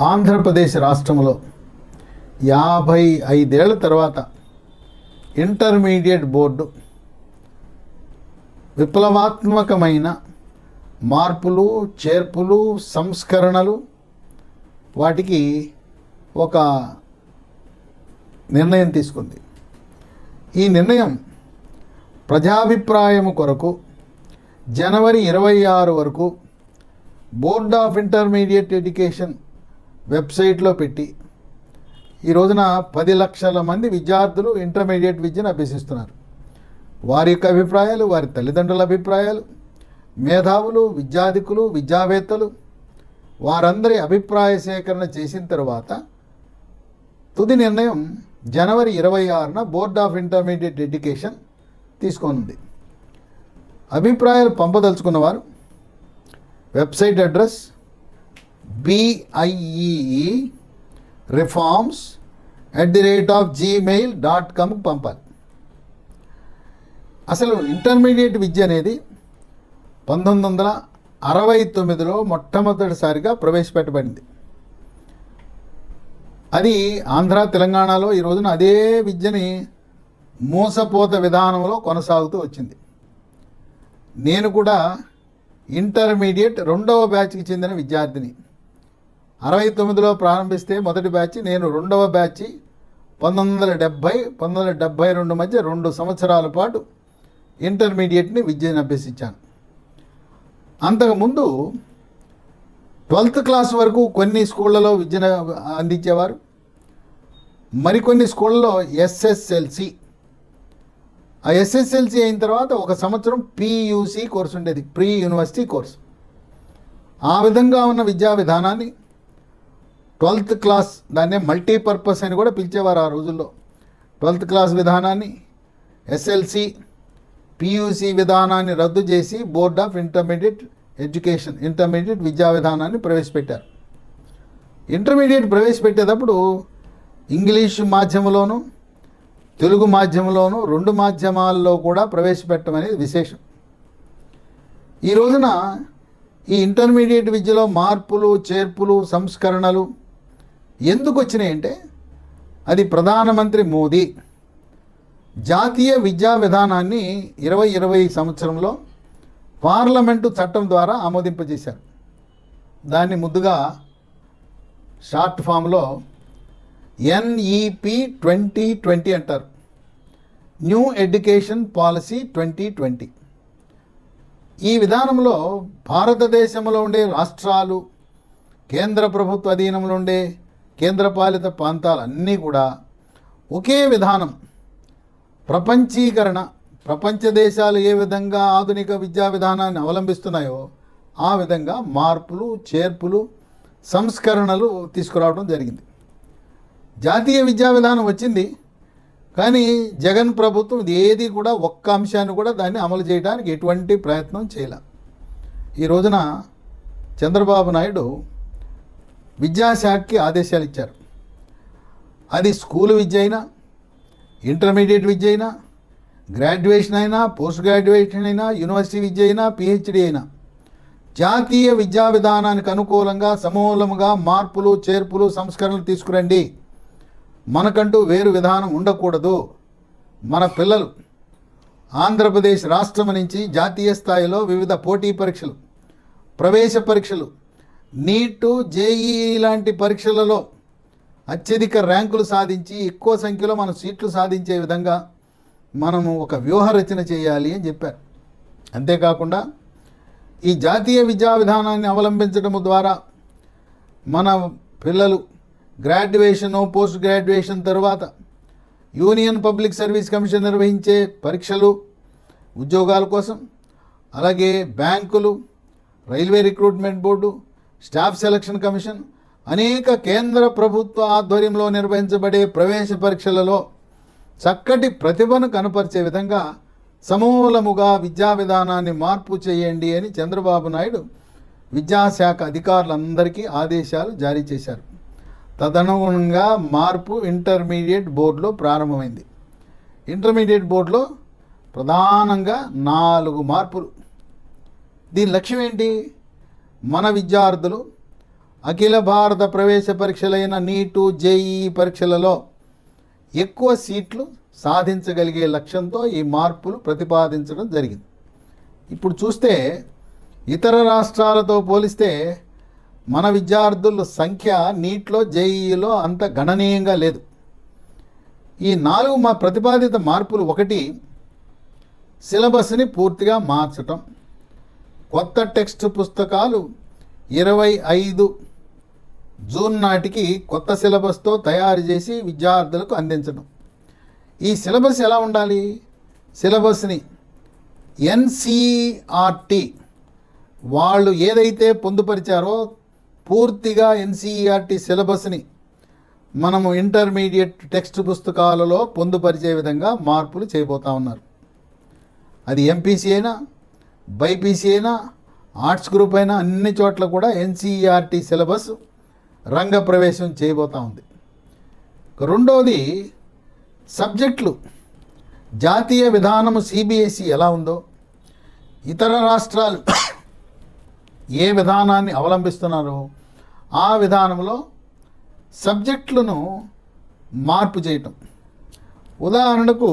ఆంధ్రప్రదేశ్ రాష్ట్రంలో 55 ఏళ్ల తర్వాత ఇంటర్మీడియట్ బోర్డు విప్లవాత్మకమైన మార్పులు, చేర్పులు, సంస్కరణలు వాటికి ఒక నిర్ణయం తీసుకుంది. ఈ నిర్ణయం ప్రజాభిప్రాయం కొరకు జనవరి 26 వరకు బోర్డ్ ఆఫ్ ఇంటర్మీడియట్ ఎడ్యుకేషన్ వెబ్సైట్లో పెట్టి ఈ రోజున 10 లక్షల మంది విద్యార్థులు ఇంటర్మీడియట్ విద్యను అభ్యసిస్తున్నారు. వారి యొక్క అభిప్రాయాలు, వారి తల్లిదండ్రుల అభిప్రాయాలు, మేధావులు, విద్యాధికులు, విద్యావేత్తలు వారందరి అభిప్రాయ సేకరణ చేసిన తర్వాత తుది నిర్ణయం జనవరి 26న బోర్డ్ ఆఫ్ ఇంటర్మీడియట్ ఎడ్యుకేషన్ తీసుకొనుంది. అభిప్రాయాలు పంపదలుచుకున్నవారు వెబ్సైట్ అడ్రస్ BIEE-reforms@gmail.com పంపాలి. అసలు ఇంటర్మీడియట్ విద్య అనేది 1969లో మొట్టమొదటిసారిగా ప్రవేశపెట్టబడింది. అది ఆంధ్ర, తెలంగాణలో ఈ రోజున అదే విద్యని మోసపోత విధానంలో కొనసాగుతూ వచ్చింది. నేను కూడా ఇంటర్మీడియట్ 2వ బ్యాచ్కి చెందిన విద్యార్థిని. 69లో ప్రారంభిస్తే మొదటి బ్యాచ్, నేను 2వ బ్యాచ్ 1970-1972 మధ్య 2 సంవత్సరాల పాటు ఇంటర్మీడియట్ని విద్యను అభ్యసించాను. అంతకుముందు 12th క్లాస్ వరకు కొన్ని స్కూళ్ళలో విద్యను అందించేవారు. మరికొన్ని స్కూళ్ళలో SSLC, ఆ SSLC అయిన తర్వాత 1 సంవత్సరం PUC కోర్సు ఉండేది, ప్రీ యూనివర్సిటీ కోర్సు. ఆ విధంగా ఉన్న విద్యా విధానాన్ని 12th క్లాస్, దాన్నే మల్టీపర్పస్ అని కూడా పిలిచేవారు ఆ రోజుల్లో. 12th క్లాస్ విధానాన్ని, SLC, PUC విధానాన్ని రద్దు చేసి board of intermediate education, intermediate విద్యా విధానాన్ని ప్రవేశపెట్టారు. ఇంటర్మీడియట్ ప్రవేశపెట్టేటప్పుడు ఇంగ్లీష్ మాధ్యమంలోనూ తెలుగు మాధ్యమంలోనూ 2 మాధ్యమాల్లో కూడా ప్రవేశపెట్టడం అనేది విశేషం. ఈ రోజున ఈ ఇంటర్మీడియట్ విద్యలో మార్పులు, చేర్పులు, సంస్కరణలు ఎందుకు వచ్చినాయంటే అది ప్రధానమంత్రి మోదీ జాతీయ విద్యా విధానాన్ని 2020 సంవత్సరంలో పార్లమెంటు చట్టం ద్వారా ఆమోదింపజేశారు. దాన్ని ముద్దుగా షార్ట్ ఫామ్లో NEP 2020 అంటారు, న్యూ ఎడ్యుకేషన్ పాలసీ 2020. ఈ విధానంలో భారతదేశంలో ఉండే రాష్ట్రాలు, కేంద్ర ప్రభుత్వ అధీనంలో ఉండే కేంద్రపాలిత ప్రాంతాలన్నీ కూడా ఒకే విధానం, ప్రపంచీకరణ, ప్రపంచ దేశాలు ఏ విధంగా ఆధునిక విద్యా విధానాన్ని అవలంబిస్తున్నాయో ఆ విధంగా మార్పులు, చేర్పులు, సంస్కరణలు తీసుకురావడం జరిగింది. జాతీయ విద్యా విధానం వచ్చింది, కానీ జగన్ ప్రభుత్వం ఏది కూడా ఒక్క అంశాన్ని కూడా దాన్ని అమలు చేయడానికి ఎటువంటి ప్రయత్నం చేయలే. ఈ రోజున చంద్రబాబు నాయుడు విద్యాశాఖకి ఆదేశాలు ఇచ్చారు. అది స్కూల్ విద్య అయినా, ఇంటర్మీడియట్ విద్య అయినా, గ్రాడ్యుయేషన్ అయినా, పోస్ట్ గ్రాడ్యుయేషన్ అయినా, యూనివర్సిటీ విద్య అయినా, PhD అయినా జాతీయ విద్యా విధానానికి అనుకూలంగా సమూలముగా మార్పులు, చేర్పులు, సంస్కరణలు తీసుకురండి. మనకంటూ వేరు విధానం ఉండకూడదు. మన పిల్లలు ఆంధ్రప్రదేశ్ రాష్ట్రం నుంచి జాతీయ స్థాయిలో వివిధ పోటీ పరీక్షలు, ప్రవేశ పరీక్షలు, నీటు, JEE లాంటి పరీక్షలలో అత్యధిక ర్యాంకులు సాధించి ఎక్కువ సంఖ్యలో మనం సీట్లు సాధించే విధంగా మనము ఒక వ్యూహరచన చేయాలి అని చెప్పారు. అంతేకాకుండా ఈ జాతీయ విద్యా విధానాన్ని అవలంబించడం ద్వారా మన పిల్లలు గ్రాడ్యుయేషను, పోస్ట్ గ్రాడ్యుయేషన్ తర్వాత యూనియన్ పబ్లిక్ సర్వీస్ కమిషన్ నిర్వహించే పరీక్షలు, ఉద్యోగాల కోసం, అలాగే బ్యాంకులు, railway recruitment board, staff selection commission, అనేక కేంద్ర ప్రభుత్వ ఆధ్వర్యంలో నిర్వహించబడే ప్రవేశ పరీక్షలలో చక్కటి ప్రతిభను కనపరిచే విధంగా సమూలముగా విద్యా విధానాన్ని మార్పు చేయండి అని చంద్రబాబు నాయుడు విద్యాశాఖ అధికారులందరికీ ఆదేశాలు జారీ చేశారు. తదనుగుణంగా మార్పు ఇంటర్మీడియట్ బోర్డులో ప్రారంభమైంది. ఇంటర్మీడియట్ బోర్డులో ప్రధానంగా 4 మార్పులు. దీని లక్ష్యం ఏంటి? మన విద్యార్థులు అఖిల భారత ప్రవేశ పరీక్షలైన నీటు జేఈఈ పరీక్షలలో ఎక్కువ సీట్లు సాధించగలిగే లక్ష్యంతో ఈ మార్పులు ప్రతిపాదించడం జరిగింది. ఇప్పుడు చూస్తే ఇతర రాష్ట్రాలతో పోలిస్తే మన విద్యార్థుల సంఖ్య నీట్లో జేఈఈలో అంత గణనీయంగా లేదు. ఈ 4 ప్రతిపాదిత మార్పులు: 1, సిలబస్ని పూర్తిగా మార్చటం, కొత్త టెక్స్ట్ పుస్తకాలు 25 జూన్ నాటికి కొత్త సిలబస్తో తయారు చేసి విద్యార్థులకు అందించడం. ఈ సిలబస్ ఎలా ఉండాలి? సిలబస్ని ఎన్సీఈఆర్టీ వాళ్ళు ఏదైతే పొందుపరిచారో పూర్తిగా ఎన్సీఈఆర్టీ సిలబస్ని మనము ఇంటర్మీడియట్ టెక్స్ట్ పుస్తకాలలో పొందుపరిచే విధంగా మార్పులు చేయబోతా ఉన్నారు. అది ఎంపీసీ అయినా, బైపీసీ అయినా, ఆర్ట్స్ గ్రూప్ అయినా అన్ని చోట్ల కూడా ఎన్సీఈఆర్టీ సిలబస్ రంగప్రవేశం చేయబోతా ఉంది. రెండవది సబ్జెక్టులు. జాతీయ విధానము సిబిఎస్ఈ ఎలా ఉందో, ఇతర రాష్ట్రాలు ఏ విధానాన్ని అవలంబిస్తున్నారో ఆ విధానంలో సబ్జెక్టులను మార్పు చేయటం. ఉదాహరణకు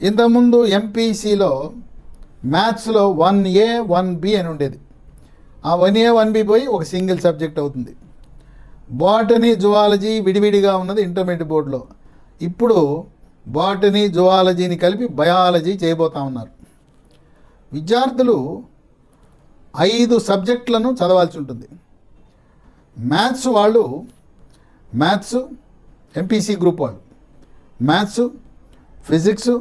ఇంతకుముందు ఎంపీసీలో మ్యాథ్స్లో 1A 1B అని ఉండేది. ఆ 1A 1B పోయి ఒక సింగిల్ సబ్జెక్ట్ అవుతుంది. బాటనీ జువాలజీ విడివిడిగా ఉన్నది ఇంటర్మీడియట్ బోర్డులో. ఇప్పుడు బాటనీ జువాలజీని కలిపి బయాలజీ చేయబోతా ఉన్నారు. విద్యార్థులు 5 సబ్జెక్టులను చదవాల్సి ఉంటుంది. మ్యాథ్స్ వాళ్ళు మ్యాథ్స్ ఎంపీసీ గ్రూప్ వాళ్ళు మ్యాథ్స్, ఫిజిక్స్,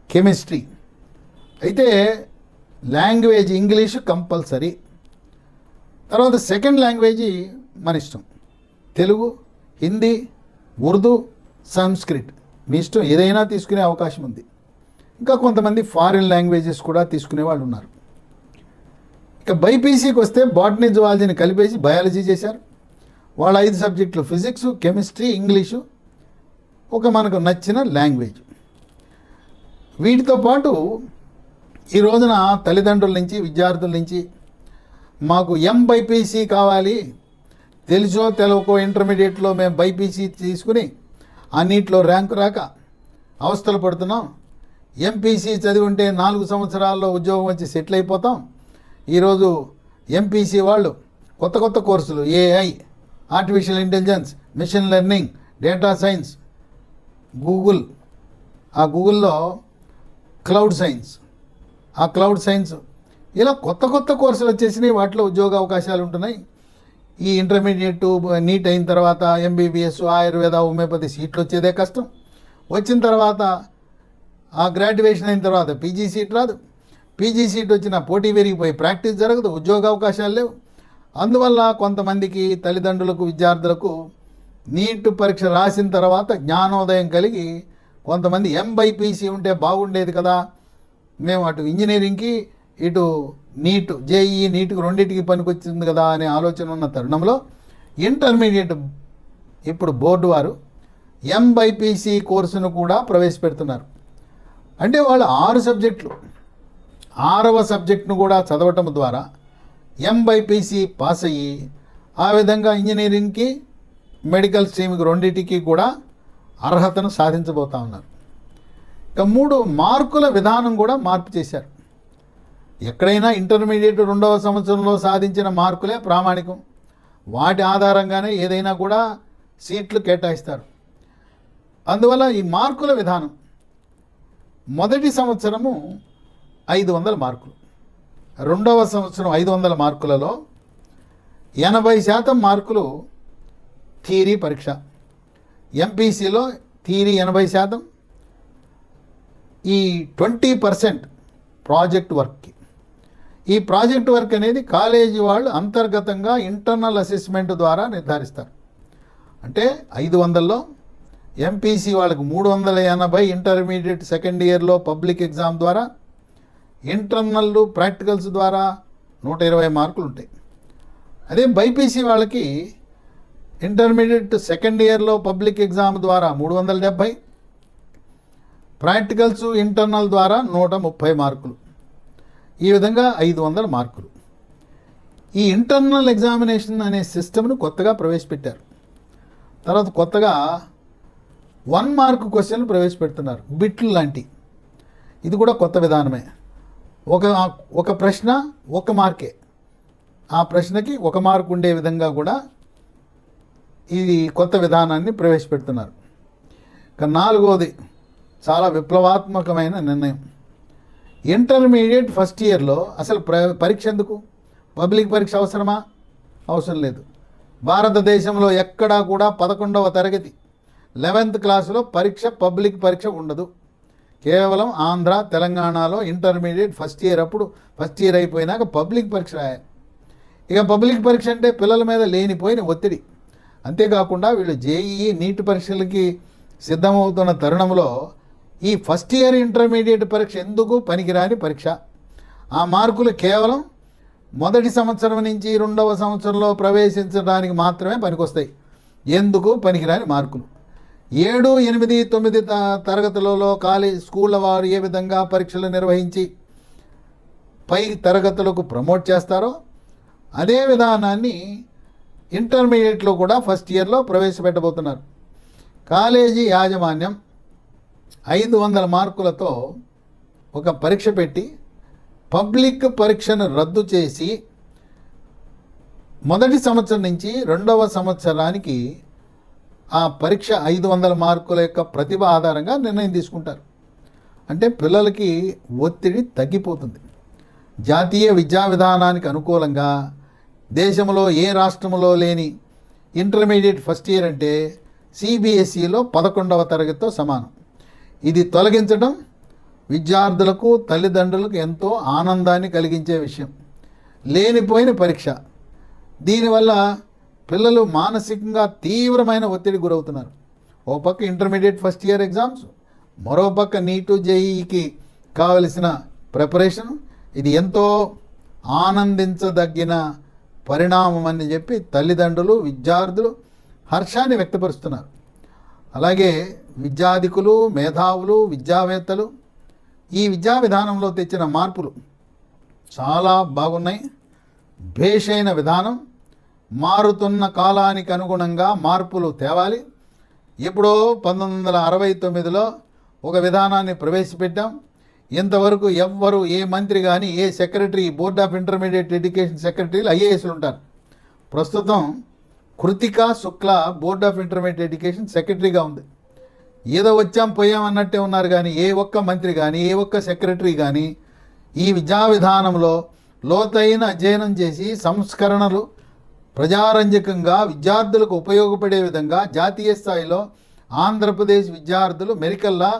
కెమిస్ట్రీ. అయితే లాంగ్వేజ్ ఇంగ్లీషు కంపల్సరీ. తర్వాత సెకండ్ లాంగ్వేజ్ మన ఇష్టం. తెలుగు, హిందీ, ఉర్దూ, సంస్కృత్ మీ ఇష్టం, ఏదైనా తీసుకునే అవకాశం ఉంది. ఇంకా కొంతమంది ఫారిన్ లాంగ్వేజెస్ కూడా తీసుకునే వాళ్ళు ఉన్నారు. ఇక బైపీసీకి వస్తే బాటనీ జువాలజీని కలిపేసి బయాలజీ చేశారు. వాళ్ళ 5 సబ్జెక్టులు ఫిజిక్స్, కెమిస్ట్రీ, ఇంగ్లీషు, ఒక మనకు నచ్చిన లాంగ్వేజ్. వీటితో పాటు ఈ రోజున తల్లిదండ్రుల నుంచి, విద్యార్థుల నుంచి మాకు బైపీసీ కావాలి, తెలుసో తెలవకో ఇంటర్మీడియట్లో మేము బైపీసీ తీసుకుని అన్నిట్లో ర్యాంకు రాక అవస్థలు పడుతున్నాం, ఎంపీసీ చదివి ఉంటే 4 సంవత్సరాల్లో ఉద్యోగం వచ్చి సెటిల్ అయిపోతాం. ఈరోజు ఎంపీసీ వాళ్ళు కొత్త కొత్త కోర్సులు AI, artificial intelligence, machine learning, data science, Google, ఆ గూగుల్లో క్లౌడ్ సైన్స్, ఆ క్లౌడ్ సైన్స్, ఇలా కొత్త కొత్త కోర్సులు వచ్చేసినాయి. వాటిలో ఉద్యోగ అవకాశాలు ఉంటున్నాయి. ఈ ఇంటర్మీడియట్ నీట్ అయిన తర్వాత ఎంబీబీఎస్, ఆయుర్వేద, హోమియోపతి సీట్లు వచ్చేదే కష్టం. వచ్చిన తర్వాత ఆ గ్రాడ్యుయేషన్ అయిన తర్వాత పీజీ సీట్ రాదు. పీజీ సీట్ వచ్చిన పోటీ పెరిగిపోయి ప్రాక్టీస్ జరగదు, ఉద్యోగ అవకాశాలు లేవు. అందువల్ల కొంతమందికి తల్లిదండ్రులకు, విద్యార్థులకు నీట్ పరీక్ష రాసిన తర్వాత జ్ఞానోదయం కలిగి కొంతమంది బైపీసీ ఉంటే బాగుండేది కదా, మేము అటు ఇంజనీరింగ్కి ఇటు నీట్ జేఈఈ నీట్కి రెండింటికి పనికొచ్చింది కదా అనే ఆలోచన ఉన్న తరుణంలో ఇంటర్మీడియట్ ఇప్పుడు బోర్డు వారు బైపీసీ కోర్సును కూడా ప్రవేశపెడుతున్నారు. అంటే వాళ్ళు 6 సబ్జెక్టులు, 6వ సబ్జెక్టును కూడా చదవటం ద్వారా బైపీసీ పాస్ అయ్యి ఆ విధంగా ఇంజనీరింగ్కి, మెడికల్ స్ట్రీమ్కి రెండింటికి కూడా అర్హతను సాధించబోతా ఉన్నారు. ఇక 3 మార్కుల విధానం కూడా మార్పు చేశారు. ఎక్కడైనా ఇంటర్మీడియట్ 2వ సంవత్సరంలో సాధించిన మార్కులే ప్రామాణికం. వాటి ఆధారంగానే ఏదైనా కూడా సీట్లు కేటాయిస్తారు. అందువల్ల ఈ మార్కుల విధానం మొదటి సంవత్సరము 500 మార్కులు, 2వ సంవత్సరం 500 మార్కులలో 80% మార్కులు థియరీ పరీక్ష. ఎంపీసీలో థియరీ 80%, ఈ 20% ప్రాజెక్ట్ వర్క్కి. ఈ ప్రాజెక్ట్ వర్క్ అనేది కాలేజీ వాళ్ళు అంతర్గతంగా ఇంటర్నల్ అసెస్మెంట్ ద్వారా నిర్ధారిస్తారు. అంటే 500లో ఎంపీసీ వాళ్ళకు 380 ఇంటర్మీడియట్ సెకండ్ ఇయర్లో పబ్లిక్ ఎగ్జామ్ ద్వారా, ఇంటర్నల్ ప్రాక్టికల్స్ ద్వారా 120 మార్కులు ఉంటాయి. అదే బైపీసీ వాళ్ళకి ఇంటర్మీడియట్ సెకండ్ ఇయర్లో పబ్లిక్ ఎగ్జామ్ ద్వారా 370, ప్రాక్టికల్స్ ఇంటర్నల్ ద్వారా 130 మార్కులు. ఈ విధంగా 500 మార్కులు. ఈ ఇంటర్నల్ ఎగ్జామినేషన్ అనే సిస్టమ్ను కొత్తగా ప్రవేశపెట్టారు. తర్వాత కొత్తగా 1 మార్క్ క్వశ్చన్లు ప్రవేశపెడుతున్నారు, బిట్లు లాంటి. ఇది కూడా కొత్త విధానమే. ఒక ప్రశ్న 1 మార్కే, ఆ ప్రశ్నకి 1 మార్కు ఉండే విధంగా కూడా ఇది కొత్త విధానాన్ని ప్రవేశపెడుతున్నారు. ఇక 4వది చాలా విప్లవాత్మకమైన నిర్ణయం. ఇంటర్మీడియట్ ఫస్ట్ ఇయర్లో అసలు పరీక్ష ఎందుకు? పబ్లిక్ పరీక్ష అవసరమా? అవసరం లేదు. భారతదేశంలో ఎక్కడా కూడా 11వ తరగతి 11th క్లాసులో పబ్లిక్ పరీక్ష ఉండదు. కేవలం ఆంధ్ర, తెలంగాణలో ఇంటర్మీడియట్ ఫస్ట్ ఇయర్ అయిపోయినాక పబ్లిక్ పరీక్ష రాయాలి. ఇక పబ్లిక్ పరీక్ష అంటే పిల్లల మీద లేనిపోయిన ఒత్తిడి. అంతేకాకుండా వీళ్ళు జేఈఈ నీట్ పరీక్షలకి సిద్ధమవుతున్న తరుణంలో ఈ ఫస్ట్ ఇయర్ ఇంటర్మీడియట్ పరీక్ష ఎందుకు పనికిరాని పరీక్ష. ఆ మార్కులు కేవలం మొదటి సంవత్సరం నుంచి 2వ సంవత్సరంలో ప్రవేశించడానికి మాత్రమే పనికొస్తాయి. ఎందుకు పనికిరాని మార్కులు. 7, 8, 9 తరగతులలో స్కూళ్ళ వారు ఏ విధంగా పరీక్షలు నిర్వహించి పై తరగతులకు ప్రమోట్ చేస్తారో అదే విధానాన్ని ఇంటర్మీడియట్లో కూడా ఫస్ట్ ఇయర్లో ప్రవేశపెట్టబోతున్నారు. కాలేజీ యాజమాన్యం 500 మార్కులతో ఒక పరీక్ష పెట్టి పబ్లిక్ పరీక్షను రద్దు చేసి మొదటి సంవత్సరం నుంచి 2వ సంవత్సరానికి ఆ పరీక్ష 500 మార్కుల యొక్క ప్రతిభ ఆధారంగా నిర్ణయం తీసుకుంటారు. అంటే పిల్లలకి ఒత్తిడి తగ్గిపోతుంది. జాతీయ విద్యా విధానానికి అనుకూలంగా దేశంలో ఏ రాష్ట్రంలో లేని ఇంటర్మీడియట్ ఫస్ట్ ఇయర్ అంటే సిబిఎస్ఈలో 11వ తరగతితో సమానం. ఇది తొలగించడం విద్యార్థులకు, తల్లిదండ్రులకు ఎంతో ఆనందాన్ని కలిగించే విషయం. లేనిపోయిన పరీక్ష. దీనివల్ల పిల్లలు మానసికంగా తీవ్రమైన ఒత్తిడి గురవుతున్నారు. ఓ పక్క ఇంటర్మీడియట్ ఫస్ట్ ఇయర్ ఎగ్జామ్స్, మరో పక్క నీటు జేఈకి కావలసిన ప్రిపరేషన్. ఇది ఎంతో ఆనందించదగిన పరిణామం అని చెప్పి తల్లిదండ్రులు, విద్యార్థులు హర్షాన్ని వ్యక్తపరుస్తున్నారు. అలాగే విద్యాధికులు, మేధావులు, విద్యావేత్తలు ఈ విద్యా విధానంలో తెచ్చిన మార్పులు చాలా బాగున్నాయి. భేషైన విధానం. మారుతున్న కాలానికి అనుగుణంగా మార్పులు తేవాలి. ఎప్పుడో 1969లో ఒక విధానాన్ని ప్రవేశపెట్టాం. ఇంతవరకు ఎవ్వరు, ఏ మంత్రి కానీ, ఏ secretary, board of intermediate education సెక్రటరీలు ఐఏఎస్లు ఉంటారు. ప్రస్తుతం Kritika Shukla board of intermediate education సెక్రటరీగా ఉంది. ఏదో వచ్చాం పోయాం అన్నట్టే ఉన్నారు. కానీ ఏ ఒక్క మంత్రి కానీ, ఏ ఒక్క సెక్రటరీ కానీ ఈ విద్యా విధానంలో లోతైన అధ్యయనం చేసి సంస్కరణలు ప్రజారంజకంగా విద్యార్థులకు ఉపయోగపడే విధంగా జాతీయ స్థాయిలో ఆంధ్రప్రదేశ్ విద్యార్థులు మెరికల్లా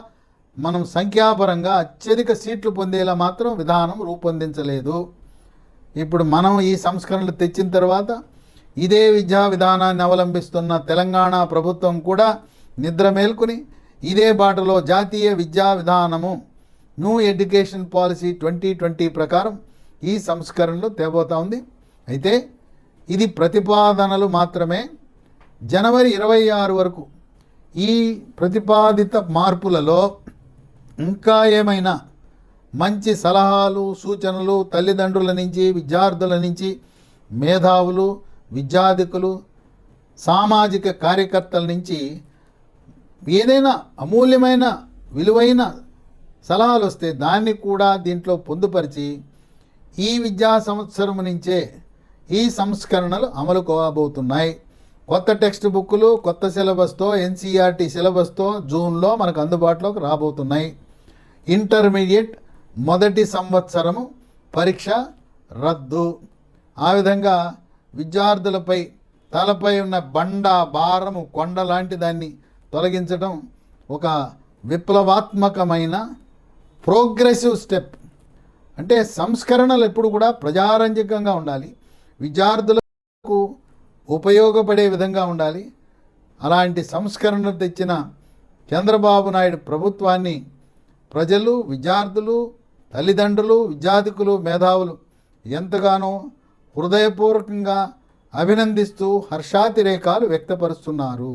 మనం సంఖ్యాపరంగా అత్యధిక సీట్లు పొందేలా మాత్రం విధానం రూపొందించలేదు. ఇప్పుడు మనం ఈ సంస్కరణలు తెచ్చిన తర్వాత ఇదే విద్యా విధానాన్ని అవలంబిస్తున్న తెలంగాణ ప్రభుత్వం కూడా నిద్ర మేల్కొని ఇదే బాటలో జాతీయ విద్యా విధానము న్యూ ఎడ్యుకేషన్ పాలసీ 2020 ప్రకారం ఈ సంస్కరణలు తేబోతా ఉంది. అయితే ఇది ప్రతిపాదనలు మాత్రమే. జనవరి 26 వరకు ఈ ప్రతిపాదిత మార్పులలో ఇంకా ఏమైనా మంచి సలహాలు, సూచనలు తల్లిదండ్రుల నుంచి, విద్యార్థుల నుంచి, మేధావులు, విద్యాధికులు, సామాజిక కార్యకర్తల నుంచి ఏదైనా అమూల్యమైన విలువైన సలహాలు వస్తే దాన్ని కూడా దీంట్లో పొందుపరిచి ఈ విద్యా సంవత్సరం నుంచే ఈ సంస్కరణలు అమలు కాబోతున్నాయి. కొత్త టెక్స్ట్ బుక్లు, కొత్త సిలబస్తో, ఎన్సీఆర్టీ సిలబస్తో జూన్లో మనకు అందుబాటులోకి రాబోతున్నాయి. ఇంటర్మీడియట్ మొదటి సంవత్సరము పరీక్ష రద్దు. ఆ విధంగా విద్యార్థులపై తలపై ఉన్న భారము, కొండ లాంటి దాన్ని తొలగించడం ఒక విప్లవాత్మకమైన ప్రోగ్రెసివ్ స్టెప్. అంటే సంస్కరణలు ఎప్పుడు కూడా ప్రజారంజకంగా ఉండాలి, విద్యార్థులకు ఉపయోగపడే విధంగా ఉండాలి. అలాంటి సంస్కరణలు తెచ్చిన చంద్రబాబు నాయుడు ప్రభుత్వాన్ని ప్రజలు, విద్యార్థులు, తల్లిదండ్రులు, విద్యాధికులు, మేధావులు ఎంతగానో హృదయపూర్వకంగా అభినందిస్తూ హర్షాతిరేకాలు వ్యక్తపరుస్తున్నారు.